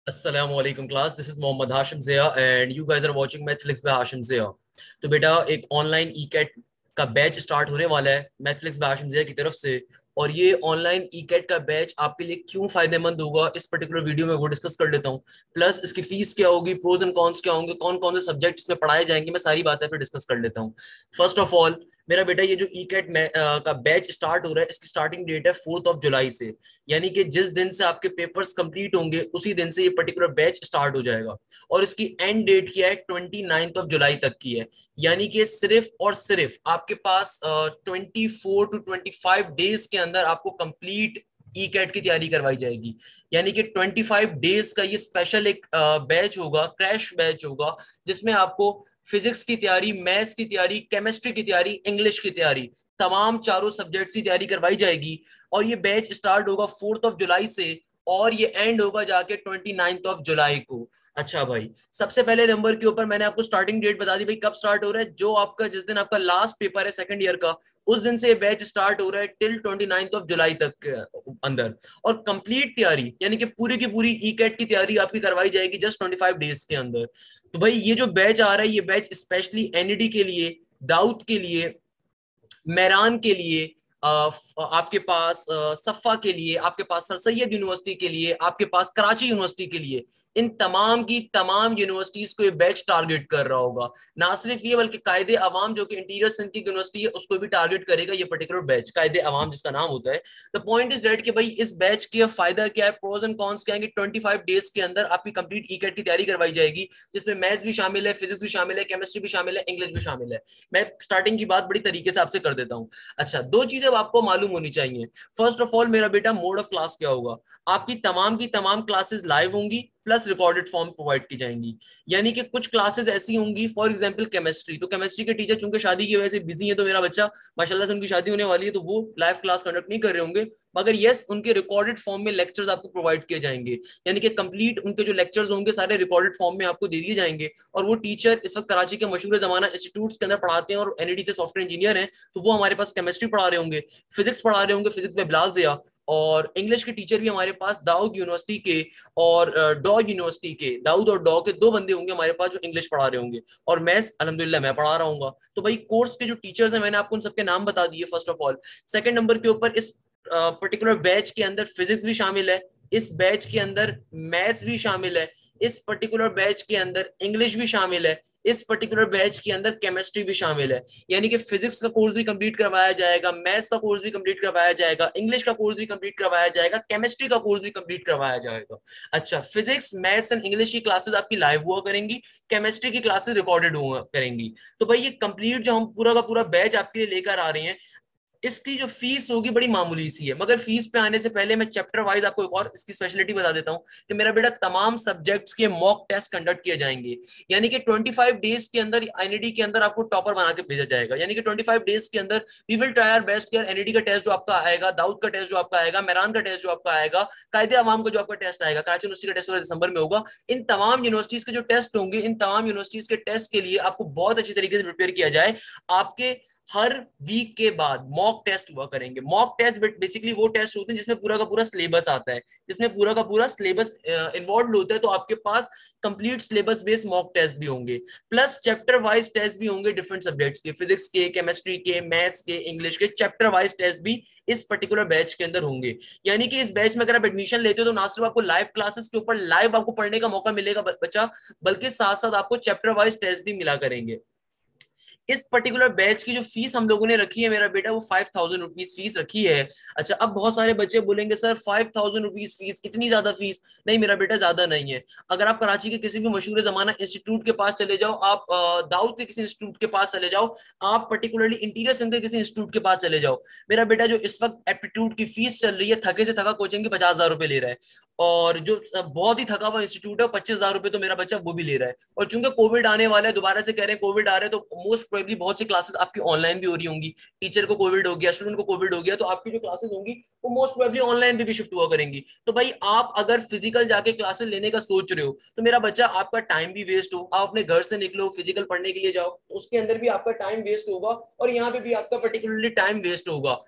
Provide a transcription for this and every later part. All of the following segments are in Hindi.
Assalamualaikum class, this is Mohammad Hashim Zia and you guys are watching Mathflix by Hashim Zia। तो बेटा एक ऑनलाइन ई कैट का बैच स्टार्ट होने वाला है मैथफ्लिक्स बाय हाशिम ज़िया की तरफ से, और ये ऑनलाइन ई कैट का बैच आपके लिए क्यों फायदेमंद होगा इस पर्टिकुलर वीडियो में वो डिस्कस कर लेता हूँ। प्लस इसकी फीस क्या होगी, प्रोज एंड कॉन्स क्या होंगे, कौन कौन से सब्जेक्ट इसमें पढ़ाए जाएंगे, मैं सारी बातें फिर डिस्कस कर लेता हूँ। फर्स्ट ऑफ ऑल मेरा बेटा ये जो ई कैट का बैच स्टार्ट हो रहा है इसकी स्टार्टिंग डेट है 4 जुलाई से, यानी कि जिस दिन से आपके पेपर्स कंप्लीट होंगे उसी दिन से ये पर्टिकुलर बैच स्टार्ट हो जाएगा, और इसकी एंड डेट क्या है 29 जुलाई तक की है, यानी कि सिर्फ और सिर्फ आपके पास 24 to 25 डेज के अंदर आपको कंप्लीट ई कैट की तैयारी करवाई जाएगी। यानी कि 25 डेज का ये स्पेशल एक बैच होगा, क्रैश बैच होगा, जिसमें आपको फिजिक्स की तैयारी, मैथ्स की तैयारी, केमिस्ट्री की तैयारी, इंग्लिश की तैयारी, तमाम चारों सब्जेक्ट्स की तैयारी करवाई जाएगी। और ये बैच स्टार्ट होगा 4 जुलाई से और ये एंड होगा जाके 29 जुलाई को। अच्छा भाई, सबसे पहले नंबर के ऊपर मैंने आपको स्टार्टिंग डेट बता दी भाई कब स्टार्ट हो रहा है। जो आपका जिस दिन आपका लास्ट पेपर है सेकंड ईयर का, उस दिन से ये बैच स्टार्ट हो रहा है टिल 29 जुलाई तक के अंदर, और कंप्लीट तैयारी यानी कि पूरी की पूरी ई कैट की तैयारी आपकी करवाई जाएगी जस्ट 25 डेज के अंदर। तो भाई ये जो बैच आ रहा है, ये बैच स्पेशली एनईडी के लिए, दाऊद के लिए, मेरान के लिए, आपके पास सफ़ा के लिए, आपके पास सर सैयद यूनिवर्सिटी के लिए, आपके पास कराची यूनिवर्सिटी के लिए, इन तमाम की तमाम यूनिवर्सिटीज को ये बैच टारगेट कर रहा होगा। ना सिर्फ ये बल्कि कायदे अवाम जो कि इंटीरियर सिंध की यूनिवर्सिटी है उसको भी टारगेट करेगा ये पर्टिकुलर बैच, कायदे अवाम जिसका नाम होता है। द पॉइंट इज दैट कि भाई इस बैच के फायदा क्या है, प्रोज एंड कॉन्स क्या है। 25 डेज के अंदर आपकी कंप्लीट ई कैट की तैयारी करवाई जाएगी, जिसमें मैथ्स भी शामिल है, फिजिक्स भी शामिल है, केमिस्ट्री भी शामिल है, इंग्लिश भी शामिल है। मैं स्टार्टिंग की बात बड़ी तरीके से आपसे कर देता हूँ। अच्छा, दो चीजें आपको मालूम होनी चाहिए। फर्स्ट ऑफ ऑल मेरा बेटा मोड ऑफ क्लास क्या होगा, आपकी तमाम क्लासेस लाइव होंगी प्लस रिकॉर्डेड फॉर्म प्रोवाइड की जाएंगी। यानी कि कुछ क्लासेस ऐसी होंगी, फॉर एग्जांपल केमिस्ट्री, तो केमिस्ट्री के टीचर चूंकि शादी की वजह से बिजी है, तो मेरा बच्चा माशाल्लाह से उनकी शादी होने वाली है तो वो लाइव क्लास कंडक्ट नहीं कर रहे होंगे, मगर यस उनके रिकॉर्डेड फॉर्म में लेक्चर्स आपको प्रोवाइड किए जाएंगे। यानी कि कंप्लीट उनके जो लेक्चर्स होंगे सारे रिकॉर्डेड फॉर्म में आपको दे दिए जाएंगे। और वो टीचर इस वक्त कराची के मशहूर जमाना इंस्टीट्यूट्स के अंदर पढ़ाते हैं और एनईडी से सॉफ्टवेयर इंजीनियर हैं, तो वो हमारे पास केमिस्ट्री पढ़ा रहे होंगे, फिजिक्स पढ़ा रहे होंगे, फिजिक्स में बिलाल ज़िया, और इंग्लिश के टीचर भी हमारे पास दाऊद यूनिवर्सिटी के और डॉ यूनिवर्सिटी के, दाऊद और डॉ के दो बंदे होंगे हमारे पास जो इंग्लिश पढ़ा रहे होंगे, और मैथ्स अल्हम्दुलिल्लाह मैं पढ़ा रहा हूँ। तो भाई कोर्स के जो टीचर्स हैं मैंने आपको उन सबके नाम बता दिए first of all. Second number के ऊपर इस पर्टिकुलर बैच के अंदर फिजिक्स भी शामिल है, इस बैच के अंदर मैथ्स भी शामिल है, इस पर्टिकुलर बैच के अंदर इंग्लिश भी शामिल है, इस पर्टिकुलर बैच के अंदर केमिस्ट्री भी शामिल है। यानी कि फिजिक्स का कोर्स भी कंप्लीट करवाया जाएगा, मैथ्स का कोर्स भी कंप्लीट करवाया जाएगा, इंग्लिश का कोर्स भी कंप्लीट करवाया जाएगा, केमिस्ट्री का कोर्स भी कंप्लीट करवाया जाएगा। अच्छा, फिजिक्स मैथ्स एंड इंग्लिश की क्लासेस आपकी लाइव हुआ करेंगी, केमिस्ट्री की क्लासेस रिकॉर्डेड हुआ करेंगी। तो भाई ये कंप्लीट जो हम पूरा का पूरा बैच आपके लिए लेकर आ रहे हैं, इसकी जो फीस होगी बड़ी मामूली सी है। मगर फीस पे आने से पहले मैं चैप्टर वाइज आपको एक और इसकी स्पेशलिटी बता देता हूं कि मेरा बेटा तमाम सब्जेक्ट्स के मॉक टेस्ट कंडक्ट किए जाएंगे। यानी कि 25 डेज के अंदर एनईडी के अंदर आपको टॉपर बना के भेजा जाएगा। यानी कि 25 डेज के अंदर we will try our best कि एनईडी का टेस्ट जो आपका आएगा, दाऊद का टेस्ट जो आपका आएगा, मेरान का टेस्ट जो आपका आएगा, कायदे अवाम का जो आपका टेस्ट आएगा, कराची यूनिवर्सिटी का टेस्ट दिसंबर में होगा, इन तमाम यूनिवर्सिटीज के जो टेस्ट होंगे, इन तमाम यूनिवर्सिटीज के टेस्ट के लिए आपको बहुत अच्छी तरीके से प्रिपेयर किया जाए। आपके हर वीक के बाद मॉक टेस्ट हुआ करेंगे। मॉक टेस्ट बेसिकली वो टेस्ट होते हैं जिसमें पूरा का पूरा सिलेबस आता है, जिसमें पूरा का पूरा सिलेबस इन्वॉल्व होता है। तो आपके पास complete syllabus based mock test भी होंगे, प्लस चैप्टर वाइज टेस्ट भी होंगे डिफरेंट सब्जेक्ट्स के, फिजिक्स के, केमिस्ट्री के, मैथ्स के, इंग्लिश के, चैप्टर वाइज टेस्ट भी इस पर्टिकुलर बैच के अंदर होंगे। यानी कि इस बैच में अगर आप एडमिशन लेते हो तो ना सिर्फ आपको लाइव क्लासेस के ऊपर लाइव आपको पढ़ने का मौका मिलेगा बच्चा, बल्कि साथ साथ आपको चैप्टर वाइज टेस्ट भी मिला करेंगे। इस पर्टिकुलर बैच की जो फीस हम लोगों ने रखी है मेरा बेटा, वो 5000 रुपीज फीस रखी है। अच्छा, अब बहुत सारे बच्चे बोलेंगे सर 5000 रुपीज फीस, इतनी ज्यादा फीस। नहीं मेरा बेटा, ज्यादा नहीं है। अगर आप कराची के किसी भी मशहूर जमाना इंस्टीट्यूट के पास चले जाओ, आप दाऊद के किसी इंस्टीट्यूट के पास चले जाओ, आप पर्टिकुलरली इंटीरियर सिंध के किसी इंस्टीट्यूट के पास चले जाओ, मेरा बेटा जो इस वक्त एप्टीट्यूड की फीस चल रही है, थके से थका कोचिंग की 50,000 रुपए ले रहा है, और जो बहुत ही थका हुआ इंस्टीट्यूट है 25,000 रुपए तो मेरा बच्चा वो भी ले रहा है। और चूंकि कोविड आने वाला है, दोबारा से कह रहे हैं कोविड आ रहे हैं, तो मोस्ट प्रोबेबली बहुत सी क्लासेस आपकी ऑनलाइन भी हो रही होंगी। टीचर को कोविड हो गया, स्टूडेंट को कोविड हो गया, तो आपकी जो क्लासेस होंगी वो मोस्ट प्रोबेबली ऑनलाइन भी शिफ्ट हुआ करेंगी। तो भाई आप अगर फिजिकल जाके क्लासेस लेने का सोच रहे हो तो मेरा बच्चा आपका टाइम भी वेस्ट हो, आप अपने घर से निकलो फिजिकल पढ़ने के लिए जाओ, तो उसके अंदर भी आपका टाइम वेस्ट होगा, और यहाँ पे भी आपका पर्टिकुलरली टाइम वेस्ट होगा।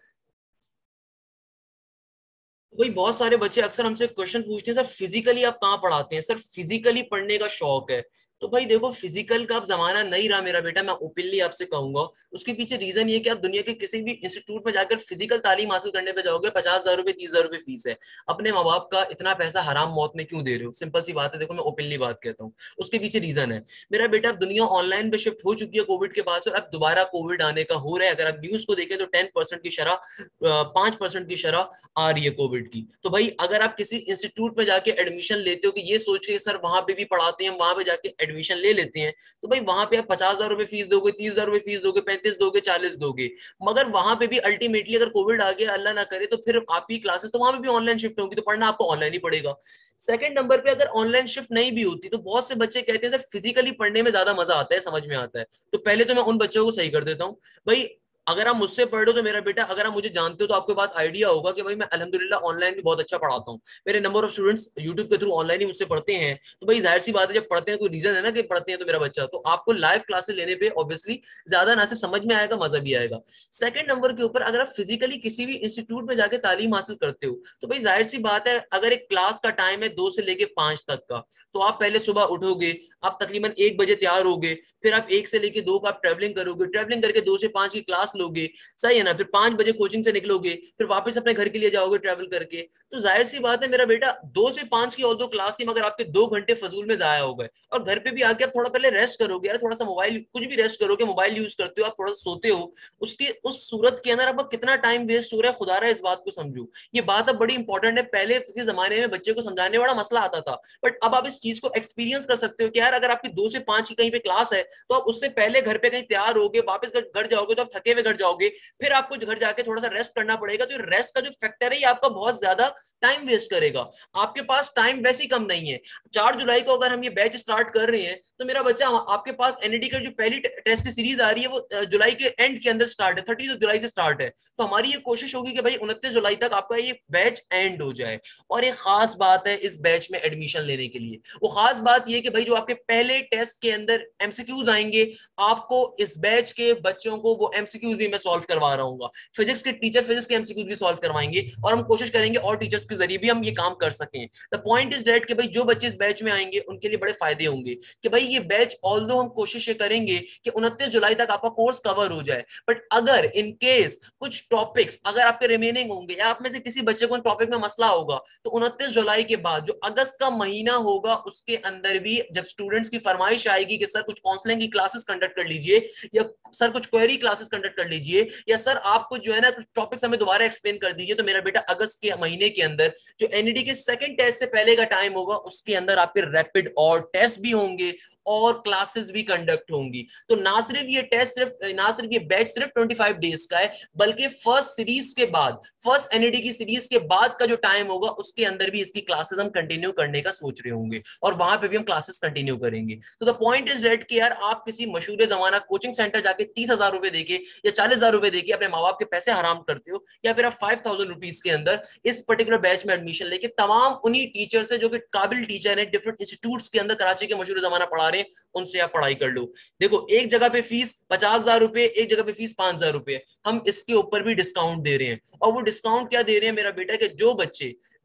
वही बहुत सारे बच्चे अक्सर हमसे क्वेश्चन पूछते हैं, सर फिजिकली आप कहाँ पढ़ाते हैं, सर फिजिकली पढ़ने का शौक है। तो भाई देखो, फिजिकल का अब जमाना नहीं रहा मेरा बेटा, मैं ओपनली आपसे कहूंगा। उसके पीछे रीजन ये कि आप दुनिया के किसी भी इंस्टीट्यूट में जाकर फिजिकल तालीम हासिल करने पे जाओगे, 50,000 रुपए 30,000 रुपए फीस है। अपने माँ बाप का इतना पैसा हराम मौत में क्यों दे रहे हो? सिंपल सी बात है, देखो मैं ओपनली बात कहता हूँ, उसके पीछे रीजन है मेरा बेटा। अब दुनिया ऑनलाइन पे शिफ्ट हो चुकी है कोविड के बाद से, और अब दोबारा कोविड आने का हो रहा है। अगर आप न्यूज को देखें तो 10% की शरह, 5% की शरह आ रही है कोविड की। तो भाई अगर आप किसी इंस्टीट्यूट में जाके एडमिशन लेते हो कि ये सोच के सर वहां पे भी पढ़ाते हैं, वहां पे जाके एडमिशन ले लेते हैं, तो भाई वहां पे आप 50,000 रुपए फीस दोगे, 30,000 रुपए फीस दोगे, 35 दोगे, 40 दोगे, मगर वहां पे भी अल्टीमेटली अगर कोविड आ गया, अल्लाह ना करे, तो फिर आपकी क्लासेस तो वहां पे भी ऑनलाइन शिफ्ट होगी, तो पढ़ना आपको ऑनलाइन ही पड़ेगा। सेकंड नंबर पे, अगर ऑनलाइन शिफ्ट नहीं भी होती तो बहुत से बच्चे कहते हैं सर फिजिकली पढ़ने में ज्यादा मजा आता है, समझ में आता है। तो पहले तो मैं उन बच्चों को सही कर देता हूँ भाई। अगर आप मुझसे पढ़ रहे हो तो मेरा बेटा, अगर आप मुझे जानते हो तो आपको बात आइडिया होगा कि भाई मैं अल्हम्दुलिल्लाह ऑनलाइन भी बहुत अच्छा पढ़ाता हूँ। मेरे नंबर ऑफ स्टूडेंट्स यूट्यूब के थ्रू ऑनलाइन ही मुझसे पढ़ते हैं। तो भाई जाहिर सी बात है, जब पढ़ते हैं कोई रीजन है ना कि पढ़ते हैं तो मेरा बच्चा, तो आपको लाइव क्लासेस लेने पे ऑब्वियसली ज्यादा ना सिर्फ समझ में आएगा, मजा भी आएगा। सेकंड नंबर के ऊपर, अगर आप फिजिकली किसी भी इंस्टीट्यूट में जाके तालीम हासिल करते हो, तो भाई जाहिर सी बात है, अगर एक क्लास का टाइम है 2 से लेके 5 तक का, तो आप पहले सुबह उठोगे, आप तकरीबन 1 बजे तैयार होगे, फिर आप 1 से लेके 2 का आप ट्रेवलिंग करोगे, ट्रेवलिंग करके 2 से 5 की क्लास लोगे, सही है ना, फिर 5 बजे कोचिंग से निकलोगे, फिर वापस अपने घर के लिए जाओगे ट्रैवल करके। तो जाहिर सी बात है मेरा बेटा, 2 से 5 की ऑल दो क्लास थी, मगर आपके 2 घंटे फजूल में जाया हो गए। और घर पे भी आके आप थोड़ा पहले रेस्ट करोगे यार, थोड़ा सा मोबाइल, कुछ भी रेस्ट करोगे, मोबाइल यूज करते हो आप, थोड़ा सा सोते हो, उसकी उस सूरत के अंदर आपका कितना टाइम वेस्ट हो रहा है, खुदा रहा इस बात को समझो। ये बात अब बड़ी इंपॉर्टेंट है। पहले के जमाने में बच्चे को समझाने बड़ा मसला आता था, बट अब आप इस चीज को एक्सपीरियंस कर सकते हो कि यार अगर आपकी 2 से 5 की कहीं पे क्लास है, तो आप उससे पहले घर पे कहीं तैयार होगे, वापस घर जाओगे तो आप थके हुए घर जाओगे, फिर आपको घर जाके थोड़ा सा रेस्ट करना पड़ेगा। तो रेस्ट का जो फैक्टर है ये आपका बहुत ज्यादा टाइम वेस्ट करेगा। आपके पास टाइम वैसे ही कम नहीं है। 4 जुलाई को अगर हम ये बैच स्टार्ट कर रहे हैं, तो मेरा बच्चा आपके पास एनईडी की जो पहली टेस्ट की सीरीज आ रही है वो जुलाई के एंड के अंदर स्टार्ट है, 30 जुलाई से स्टार्ट है। तो हमारी ये कोशिश होगी कि भाई 29 जुलाई तक आपका ये बैच एंड हो जाए। और एक खास बात है इस बैच में एडमिशन लेने के लिए, वो खास बात ये कि भाई जो आपके पहले टेस्ट के अंदर एमसीक्यूज आएंगे, आपको इस बैच के बच्चों को वो एमसीक्यूज भी मैं सॉल्व करवा रहा हूँ। फिजिक्स के टीचर फिजिक्स के एमसीक्यूज भी सॉल्व करवाएंगे, और हम कोशिश करेंगे और टीचर्स के जरिए भी हम ये काम कर सकें। द पॉइंट इज दैट कि भाई जो बच्चे इस बैच में आएंगे उनके लिए बड़े फायदे होंगे कि भाई ये बैच, ऑल्दो हम कोशिश ये करेंगे कि 29 जुलाई तक आपका कोर्स कवर हो जाए, बट अगर इन केस कुछ टॉपिक्स अगर आपके रिमेनिंग होंगे, या आप में से किसी बच्चे को टॉपिक में मसला होगा, तो 29 जुलाई के बाद जो अगस्त का महीना होगा उसके अंदर भी जब स्टूडेंट्स की फरमाइश आएगी कि सर कुछ काउंसलिंग की क्लासेस कंडक्ट कर लीजिए, या सर कुछ क्वेरी क्लासेस कंडक्ट कर लीजिए, या सर आपको जो है ना कुछ टॉपिक्स हमें दोबारा एक्सप्लेन कर दीजिए, तो मेरा बेटा अगस्त के महीने के अंदर जो एनईडी के सेकंड टेस्ट से पहले का टाइम होगा उसके अंदर आपके रैपिड और टेस्ट भी होंगे और क्लासेस भी कंडक्ट होंगी। तो ना सिर्फ ये टेस्ट ना सिर्फ ये बैच सिर्फ 25 डेज का है, बल्कि फर्स्ट सीरीज के बाद, फर्स्ट एनईडी की सीरीज के बाद का जो टाइम होगा उसके अंदर भी इसकी क्लासेस हम कंटिन्यू करने का सोच रहे होंगे, और वहां पे भी हम क्लासेस कंटिन्यू करेंगे। तो द पॉइंट इज दैट कि यार आप किसी मशहूर जमाना कोचिंग सेंटर जाके 30,000 रुपए देके या 40,000 रुपए देके अपने माँ बाप के पैसे हराम करते हो, या फिर आप 5,000 रुपीज के अंदर इस पर्टिकुलर बैच में एडमिशन लेके तमाम उन्हीं टीचर से जो कि काबिल टीचर है, डिफरेंट इंस्टीट्यूट्स के अंदर कराची के मशहूर जमाना पढ़ा रहे हैं, हैं, उनसे आप पढ़ाई कर लो। देखो, एक जगह पे फीस 50,000 रुपए, एक जगह पे फीस 5,000 रुपए, हम इसके ऊपर भी डिस्काउंट दे रहे हैं। और वो डिस्काउंट क्या दे रहे हैं मेरा बेटा, कि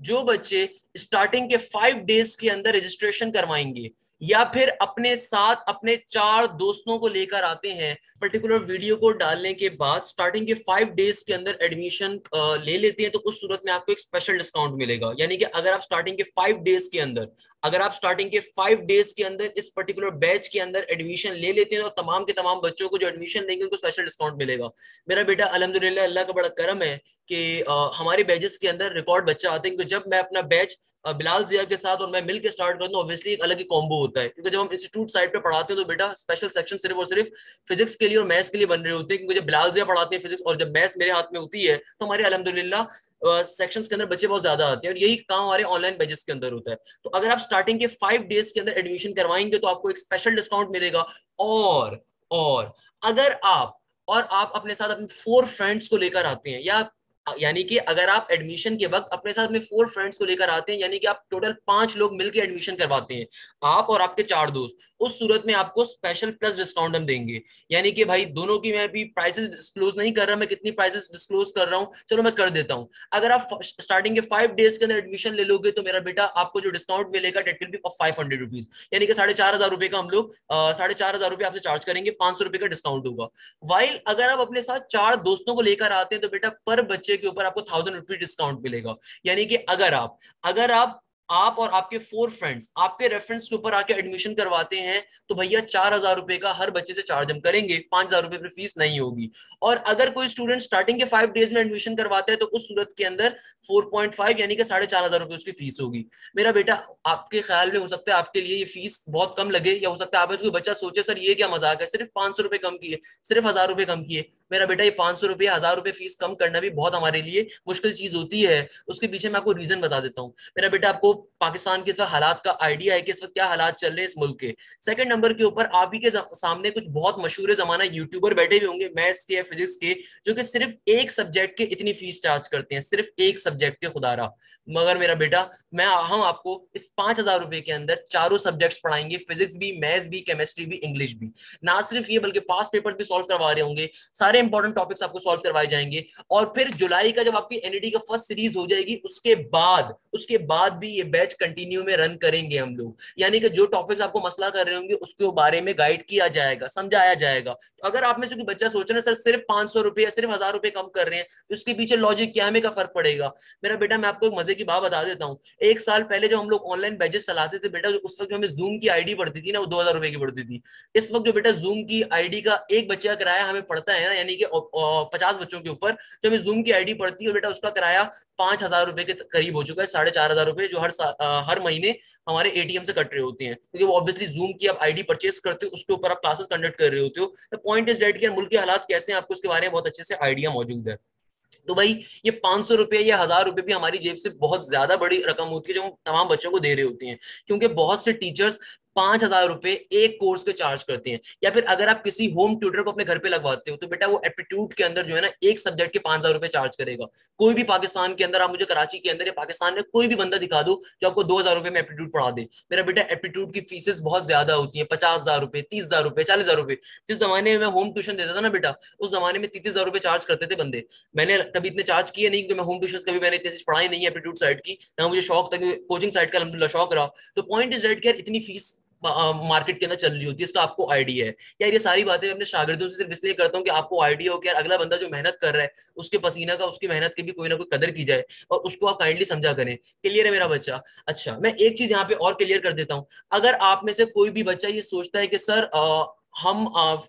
जो बच्चे स्टार्टिंग के 5 डेज के अंदर रजिस्ट्रेशन करवाएंगे या फिर अपने साथ अपने 4 दोस्तों को लेकर आते हैं, पर्टिकुलर वीडियो को डालने के बाद स्टार्टिंग के 5 डेज के अंदर एडमिशन ले लेते हैं, तो उस सूरत में आपको एक स्पेशल डिस्काउंट मिलेगा। यानी कि अगर आप स्टार्टिंग के 5 डेज के अंदर इस पर्टिकुलर बैच के अंदर एडमिशन ले लेते हैं, तो तमाम के तमाम बच्चों को जो एडमिशन लेंगे उनको स्पेशल डिस्काउंट मिलेगा। मेरा बेटा अल्हम्दुलिल्लाह अल्लाह का बड़ा करम है कि हमारे बैचेस के अंदर रिकॉर्ड बच्चा आते हैं। क्योंकि जब मैं अपना बैच बिलाल जिया के साथ और मैं मिल के स्टार्ट करता हूँ, ऑब्वियसली एक अलग ही कॉम्बो होता है। क्योंकि जब हम इंस्टीट्यूट साइड पे पढ़ाते हैं तो बेटा स्पेशल सेक्शन सिर्फ और सिर्फ फिजिक्स के लिए और मैथ्स के लिए बन रहे होते हैं। क्योंकि जब बिलाल जिया पढ़ाते हैं फिजिक्स और जब मैथ्स मेरे हाथ में होती है, तो हमारे अल्हम्दुलिल्लाह सेक्शंस के अंदर बच्चे बहुत ज्यादा आते हैं, और यही काम हमारे ऑनलाइन बैचेस के अंदर होता है। तो अगर आप स्टार्टिंग के 5 डेज के अंदर एडमिशन करवाएंगे तो आपको एक स्पेशल डिस्काउंट मिलेगा। और अगर आप अपने साथ अपने 4 फ्रेंड्स को लेकर आते हैं, या यानी कि अगर आप एडमिशन के वक्त अपने साथ में 4 फ्रेंड्स को लेकर आते हैं, यानी कि आप टोटल 5 लोग मिलकर एडमिशन करवाते हैं, आप और आपके 4 दोस्त, उस सूरत में आपको स्पेशल प्लस डिस्काउंट हम देंगे। यानी कि भाई दोनों की मैं अभी प्राइसेस डिस्क्लोज नहीं कर रहा, मैं कितनी प्राइसेस डिस्क्लोज कर रहा हूं, चलो मैं कर देता हूं। अगर आप स्टार्टिंग के 5 डेज के अंदर एडमिशन ले लोगे तो मेरा बेटा आपको जो डिस्काउंट मिलेगा that will be of 500 rupees, यानी कि 4,500 रुपए का हम लोग 4,500 रुपए आपसे चार्ज करेंगे, 500 रुपए का डिस्काउंट होगा। वाइल अगर आप अपने साथ 4 दोस्तों को लेकर आते हैं तो बेटा पर बच्चे के ऊपर आपको 1,000 रुपए डिस्काउंट मिलेगा। यानी कि अगर आप और आपके 4 फ्रेंड्स आपके रेफरेंस के ऊपर आके एडमिशन करवाते हैं तो भैया 4,000 रुपए का हर बच्चे से चार्ज हम करेंगे, 5,000 रुपए पर फीस नहीं होगी। और अगर कोई स्टूडेंट स्टार्टिंग के 5 डेज में एडमिशन करवाता है तो उस सूरत के अंदर 4.5 यानी कि 4,500 रुपए उसकी फीस होगी। मेरा बेटा आपके ख्याल में हो सकता है आपके लिए ये फीस बहुत कम लगे, या हो सकता है आप कोई बच्चा सोचे सर ये क्या मजाक है, सिर्फ 500 रुपए कम किए, सिर्फ 1,000 रुपए कम किए। मेरा बेटा ये 500 रुपए 1,000 रुपए फीस कम करना भी बहुत हमारे लिए मुश्किल चीज होती है। उसके पीछे मैं आपको रीजन बता देता हूँ। मेरा बेटा आपको पाकिस्तान के इस वक्त हालात का आइडिया है कि इस वक्त क्या हालात चल रहे हैं इस मुल्क के। सेकंड नंबर के ऊपर आप ही के सामने कुछ बहुत मशहूर जमाना यूट्यूबर बैठे हुए होंगे मैथ्स के या फिजिक्स के, जो कि सिर्फ एक सब्जेक्ट के इतनी फीस चार्ज करते हैं, सिर्फ एक सब्जेक्ट के, खुदारा। मगर मेरा बेटा हम आपको इस 5,000 रुपए के अंदर चारों सब्जेक्ट्स पढ़ाएंगे, फिजिक्स भी, मैथ्स भी, केमिस्ट्री भी, इंग्लिश भी। ना सिर्फ ये बल्कि पास पेपर्स भी सॉल्व करवा रहे होंगे, सारे इंपॉर्टेंट टॉपिक्स आपको सॉल्व करवाए जाएंगे। और फिर जुलाई का जब आपकी एनईडी का फर्स्ट सीरीज हो जाएगी उसके बाद भी ये बैच कंटिन्यू में रन करेंगे हम लोग। यानी कि जो टॉपिक्स आपको मसला कर रहे होंगे उसके बारे में गाइड किया जाएगा, समझाया जाएगा। तो अगर आप में से कोई बच्चा सोच रहे हैं सर सिर्फ 500 रुपए या सिर्फ 1,000 रुपए कम कर रहे हैं तो उसके पीछे लॉजिक क्या, हमें का फर्क पड़ेगा। मेरा बेटा मैं आपको एक मजे की बात बता देता हूँ। 1 साल पहले जब हम लोग ऑनलाइन बैचेस चलाते थे बेटा, उस वक्त जो हमें जूम की आईडी पड़ती थी ना, वो 2,000 रुपए की पड़ती थी। इस वक्त जो बेटा जूम की आईडी का एक बच्चे का किराया हमें पड़ता है ना, यानी कि 50 बच्चों के ऊपर जो हमें जूम की आईडी पड़ती है बेटा, उसका किराया 5,000 रुपए के करीब हो चुका है, 4,500 रुपए, जो हर महीने हमारे एटीएम से कट रहे होते हैं। क्योंकि वो ऑब्वियसली जूम की आप आईडी परचेस करते हो, उसके ऊपर आप क्लासेस कंडक्ट कर रहे होते हो। द पॉइंट इज दैट कि मुल्क के हालात कैसे हैं आपको उसके बारे में बहुत अच्छे से आइडिया मौजूद है। तो भाई ये 500 रुपए या 1,000 रुपए भी हमारी जेब से बहुत ज्यादा बड़ी रकम होती है जो हम तमाम बच्चों को दे रहे होते हैं। क्योंकि बहुत से टीचर्स 5,000 रुपए एक कोर्स के चार्ज करते हैं। या फिर अगर आप किसी होम ट्यूटर को अपने घर पे लगवाते हो तो बेटा वो एप्टीट्यूड के अंदर जो है ना एक सब्जेक्ट के 5,000 रुपए चार्ज करेगा। कोई भी पाकिस्तान के अंदर, आप मुझे कराची के अंदर या पाकिस्तान में कोई भी बंदा दिखा दो जो आपको 2,000 रुपए में एप्टीट्यूड पढ़ा दे। मेरा बेटा एप्टीट्यूड की फीसेस बहुत ज्यादा होती है, 50,000 रुपए, 30,000 रुपए, 40,000 रुपए। जिस जमाने में मैं होम ट्यूशन देता था ना बेटा, उस जमाने में 30,000 रुपए चार्ज करते थे बंदे। मैंने कभी इतने चार्ज किए नहीं, क्योंकि मैं होम ट्यूशन कभी मैंने इतनी पढ़ाई नहीं है एप्टीट्यूड साइड की, ना मुझे शौक था, कोचिंग साइड का अल्हम्दुलिल्लाह शौक रहा। तो पॉइंट इज दैट कि इतनी फीस मार्केट के अंदर चल रही होती है, इसका आपको आइडिया है यार। ये सारी बातें मैं अपने शागिर्दों से सिर्फ इसलिए करता हूँ कि आपको आइडिया हो कि यार अगला बंदा जो मेहनत कर रहा है उसके पसीना का, उसकी मेहनत की भी कोई ना कोई कदर की जाए और उसको आप काइंडली समझा करें। क्लियर है मेरा बच्चा? अच्छा, मैं एक चीज यहाँ पे और क्लियर कर देता हूँ। अगर आप में से कोई भी बच्चा ये सोचता है कि सर हम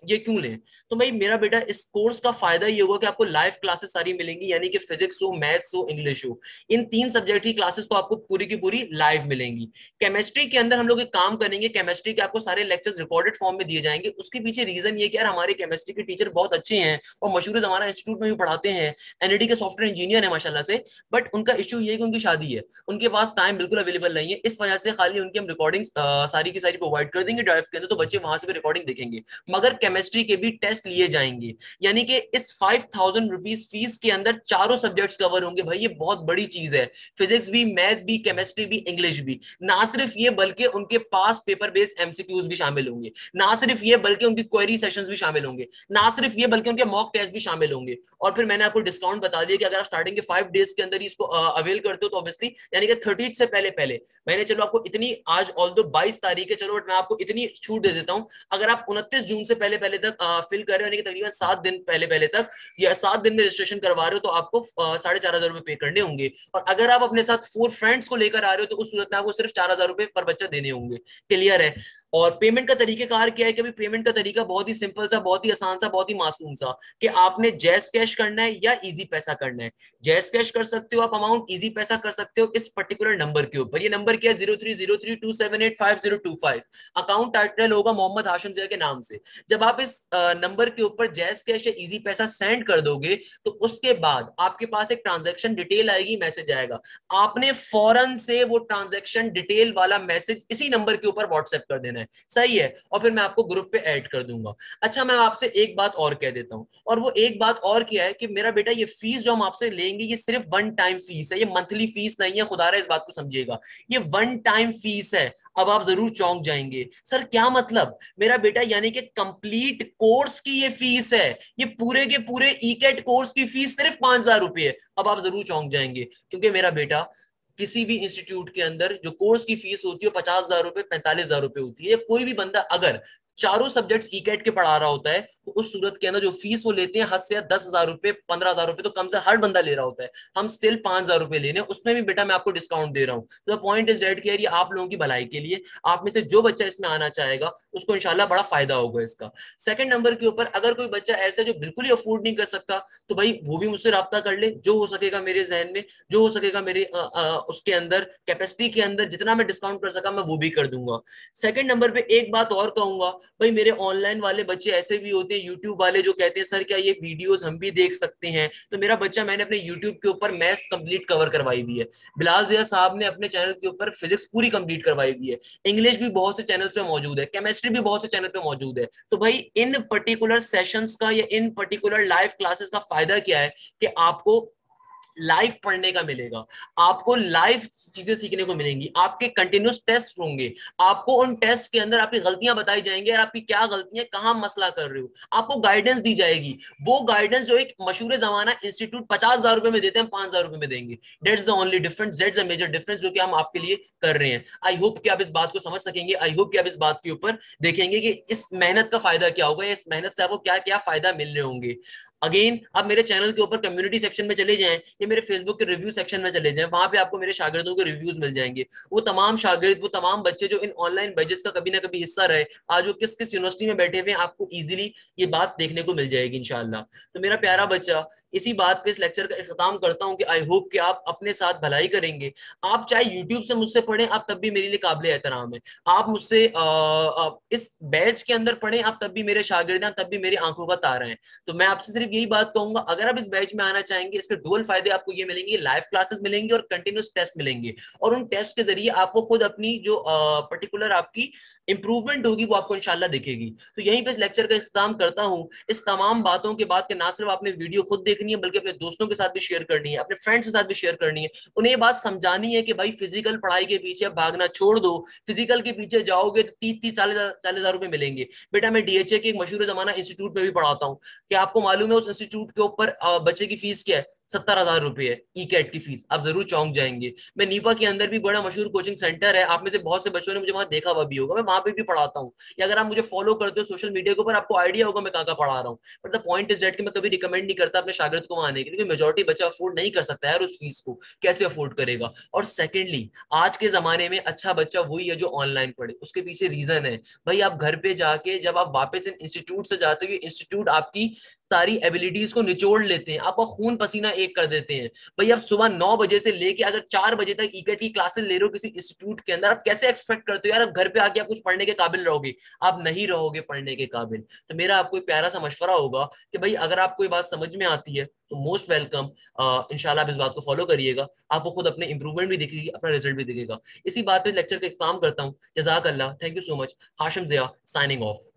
ये क्यों लें, तो भाई मेरा बेटा इस कोर्स का फायदा ये होगा कि आपको लाइव क्लासेस सारी मिलेंगी, यानी कि फिजिक्स हो, मैथ्स हो, इंग्लिश हो, इन 3 सब्जेक्ट की क्लासेस तो आपको पूरी की पूरी लाइव मिलेंगी। केमिस्ट्री के अंदर हम लोग एक काम करेंगे, केमिस्ट्री के आपको सारे लेक्चर्स रिकॉर्डेड फॉर्म में दिए जाएंगे। उसके पीछे रीजन ये कि यार हमारे केमिस्ट्री के टीचर बहुत अच्छे हैं और मशहूर हमारा इंस्टीट्यूट में भी पढ़ाते हैं, एनईडी के सॉफ्टवेयर इंजीनियर है माशाल्लाह से। बट उनका इशू ये है कि उनकी शादी है, उनके पास टाइम बिल्कुल अवेलेबल नहीं है। इस वजह से खाली उनकी हम रिकॉर्डिंग सारी की सारी प्रोवाइड कर देंगे ड्राइव के अंदर, तो बच्चे वहां से भी रिकॉर्डिंग देखेंगे। जाएंगे, मगर केमिस्ट्री के भी टेस्ट लिए जाएंगे। यानी कि इस 5000 रुपीज फीस के अंदर चारों सब्जेक्ट्स कवर होंगे। भाई ये बहुत बड़ी चीज है, फिजिक्स भी, मैथ्स भी, केमिस्ट्री भी, इंग्लिश भी। ना सिर्फ ये बल्कि उनके पास पेपर बेस्ड एमसीक्यूज भी शामिल होंगे, ना सिर्फ ये बल्कि उनकी क्वेरी सेशंस भी शामिल होंगे, ना सिर्फ ये बल्कि उनके मॉक टेस्ट भी शामिल होंगे। और फिर मैंने आपको डिस्काउंट बता दिया कि अगर आप स्टार्टिंग के 5 डेज के अंदर ही इसको अवेल करते हो तो ऑब्वियसली यानी कि 30 से पहले पहले मैंने चलो आपको इतनी, आज ऑल्दो 22 तारीख है, चलो बट मैं आपको इतनी छूट दे देता हूं, अगर आप 29 जून से पहले पहले तक फिल कर रहे हो यानी कि तकरीबन 7 दिन पहले पहले तक या 7 दिन में रजिस्ट्रेशन करवा रहे हो तो आपको 4500 रुपए पे करने होंगे। और अगर आप अपने साथ 4 फ्रेंड्स को लेकर आ रहे हो तो उस सूरत में आपको सिर्फ 4000 रुपए पर बच्चा देने होंगे। क्लियर है? और पेमेंट का तरीकेकार क्या है कि पेमेंट का तरीका बहुत ही सिंपल सा, बहुत ही आसान सा, बहुत ही मासूम सा, कि आपने जैस कैश करना है या इजी पैसा करना है। जैस कैश कर सकते हो आप अमाउंट, इजी पैसा कर सकते हो इस पर्टिकुलर नंबर के ऊपर। ये नंबर क्या है? 030327850225। अकाउंट टाइटल होगा मोहम्मद हाशिम ज़िया के नाम से। जब आप इस नंबर के ऊपर जैस कैश या इजी पैसा सेंड कर दोगे तो उसके बाद आपके पास एक ट्रांजैक्शन डिटेल आएगी, मैसेज आएगा, आपने फौरन से वो ट्रांजैक्शन डिटेल वाला मैसेज इसी नंबर के ऊपर व्हाट्सएप कर देना है। सही है? और फिर मैं आपको ग्रुप पे ऐड कर दूंगा। अच्छा, मैं आपसे एक बात और कह देता हूं, और वो एक बात और क्या है कि मेरा बेटा ये फीस जो हम आपसे लेंगे ये सिर्फ वन टाइम फीस है, ये मंथली फीस नहीं है, खुदा रहा इस बात को समझिएगा, ये वन टाइम फीस है। अब आप जरूर चौंक जाएंगे, सर क्या मतलब? मेरा बेटा यानी कि कंप्लीट कोर्स की ये फीस है, ये पूरे के पूरे ईकेट कोर्स की फीस सिर्फ 5000 रुपए है। अब आप जरूर चौंक जाएंगे, क्योंकि मेरा बेटा किसी भी इंस्टीट्यूट के अंदर जो कोर्स की फीस होती है 50,000 रुपए, 45,000 रुपए होती है। कोई भी बंदा अगर चारों सब्जेक्ट्स ईकेट के पढ़ा रहा होता है तो उस सूरत के अंदर जो फीस वो लेते हैं हद से 10,000 रुपए, 15,000 रुपए तो कम से हर बंदा ले रहा होता है। हम स्टिल 5,000 रुपए ले रहे हैं, उसमें भी बेटा मैं आपको डिस्काउंट दे रहा हूँ। तो पॉइंट इज डेट कि आप लोगों की भलाई के लिए, आप में से जो बच्चा इसमें आना चाहेगा उसको इंशाल्लाह बड़ा फायदा होगा इसका। सेकंड नंबर के ऊपर अगर कोई बच्चा ऐसा जो बिल्कुल ही अफोर्ड नहीं कर सकता तो भाई वो भी मुझसे राब्ता कर ले, जो हो सकेगा मेरे जहन में, जो हो सकेगा मेरे उसके अंदर कैपेसिटी के अंदर, जितना मैं डिस्काउंट कर सका मैं वो भी कर दूंगा। सेकंड नंबर पे एक बात और कहूंगा, भाई मेरे ऑनलाइन वाले बच्चे ऐसे भी होते हैं, यूट्यूब वाले, जो कहते हैं सर क्या ये वीडियोस हम भी देख सकते हैं? तो मेरा बच्चा, मैंने अपने यूट्यूब के ऊपर मैथ्स कंप्लीट कवर करवाई हुई है, बिलाल ज़िया साहब ने अपने चैनल के ऊपर फिजिक्स पूरी कंप्लीट करवाई हुई है, इंग्लिश भी बहुत से चैनल्स पे मौजूद है, केमिस्ट्री भी बहुत से चैनल पे मौजूद है। तो भाई इन पर्टिकुलर सेशंस का या इन पर्टिकुलर लाइव क्लासेस का फायदा क्या है कि आपको लाइव पढ़ने का मिलेगा, आपको लाइव चीजें सीखने को मिलेंगी, आपके कंटिन्यूस टेस्ट होंगे, आपको उन टेस्ट के अंदर आपकी गलतियां बताई जाएंगी और आपकी क्या गलतियां, कहां मसला कर रहे हो, आपको गाइडेंस दी जाएगी। वो गाइडेंस जो एक मशहूर जमाना इंस्टीट्यूट 50,000 रुपए में देते हैं, 5,000 रुपए में देंगे। That's the only difference, that's the major difference जो कि हम आपके लिए कर रहे हैं। आई होप कि आप इस बात को समझ सकेंगे, आई होप कि आप इस बात के ऊपर देखेंगे कि इस मेहनत का फायदा क्या होगा, इस मेहनत से आपको क्या क्या फायदा मिल रहे होंगे। अगेन आप मेरे चैनल के ऊपर कम्युनिटी सेक्शन में चले जाएं या मेरे फेसबुक के रिव्यू सेक्शन में चले जाएं, वहां पे आपको मेरे शागिर्दों के रिव्यूज मिल जाएंगे। वो तमाम शागिर्द, वो तमाम बच्चे जो इन ऑनलाइन बैचेस का कभी ना कभी हिस्सा रहे, आज वो किस किस यूनिवर्सिटी में बैठे हुए हैं, आपको इजीली ये बात देखने को मिल जाएगी इंशाल्लाह। तो मेरा प्यारा बच्चा, इसी बात पे इस लेक्चर का इख्तिताम करता हूं कि आई होप कि आप अपने साथ भलाई करेंगे। आप चाहे यूट्यूब से मुझसे पढ़ें, आप तब भी मेरे लिए काबिल एहतराम है। आप मुझसे इस बैच के अंदर पढ़ें, आप तब भी मेरे शागिर्द हैं, तब भी मेरी आंखों का तारा है। तो मैं आपसे सिर्फ यही बात कहूंगा, अगर आप इस बैच में आना चाहेंगे, इसके डुअल फायदे आपको ये मिलेंगे, लाइव क्लासेस मिलेंगे और कंटिन्यूस टेस्ट मिलेंगे, और उन टेस्ट के जरिए आपको खुद अपनी जो पर्टिकुलर आपकी इंप्रूवमेंट होगी वो आपको इंशाल्लाह दिखेगी। तो यहीं पे इस लेक्चर का इख्तिताम करता हूं, इस तमाम बातों के बाद के ना सिर्फ आपने वीडियो खुद देखनी है बल्कि अपने दोस्तों के साथ भी शेयर करनी है, अपने फ्रेंड्स के साथ भी शेयर करनी है, उन्हें ये बात समझानी है कि भाई फिजिकल पढ़ाई के पीछे भागना छोड़ दो, फिजिकल के पीछे जाओगे तो 30-40,000 रुपए मिलेंगे। बेटा मैं डीएचए के एक मशहूर जमाना इंस्टीट्यूट में भी पढ़ाता हूँ, क्या आपको मालूम है उस इंस्टीट्यूट के ऊपर बच्चे की फीस क्या है? 70,000 रुपए है ई कैट की फीस। आप जरूर चौंक जाएंगे। मैं नीपा के अंदर भी बड़ा मशहूर कोचिंग सेंटर है, आप में से बहुत से बच्चों ने मुझे वहां देखा हुआ भी होगा, मैं वहां पे भी पढ़ाता हूँ, या अगर आप मुझे फॉलो करते हो सोशल मीडिया के ऊपर आपको आइडिया होगा मैं कहाँ पढ़ा रहा हूँ। But the point is that कि मैं कभी रिकमेंड नहीं करता अपने शागिर्द को वहां आने के लिए, क्योंकि मेजोरिटी बच्चा अफोर्ड नहीं कर सकता है उस फीस को, कैसे अफोर्ड करेगा। और सेकेंडली आज के जमाने में अच्छा बच्चा वही है जो ऑनलाइन पढ़े, उसके पीछे रीजन है भाई, आप घर पे जाके जब आप वापस इन इंस्टीट्यूट से जाते हो, इंस्टीट्यूट आपकी सारी एबिलिटीज को निचोड़ लेते हैं, आपका खून पसीना एक कर देते हैं। भाई आप सुबह 9 बजे से लेके अगर 4 बजे तक ईकेट की क्लासेस ले रहे हो किसी इंस्टीट्यूट के अंदर, आप कैसे एक्सपेक्ट करते हो यार आप घर पे आके आप कुछ पढ़ने के काबिल रहोगे? आप नहीं रहोगे पढ़ने के काबिल। तो मेरा आपको एक प्यारा सा मशवरा होगा कि भाई अगर आपको ये बात समझ में आती है तो मोस्ट वेलकम, इंशाल्लाह आप इस बात को फॉलो करिएगा, आपको खुद अपने इंप्रूवमेंट भी दिखेगी, अपना रिजल्ट भी दिखेगा। इसी बात पे लेक्चर का इख्तिताम करता हूँ। जज़ाक अल्लाह, thank you so much. Hashim Zia signing of.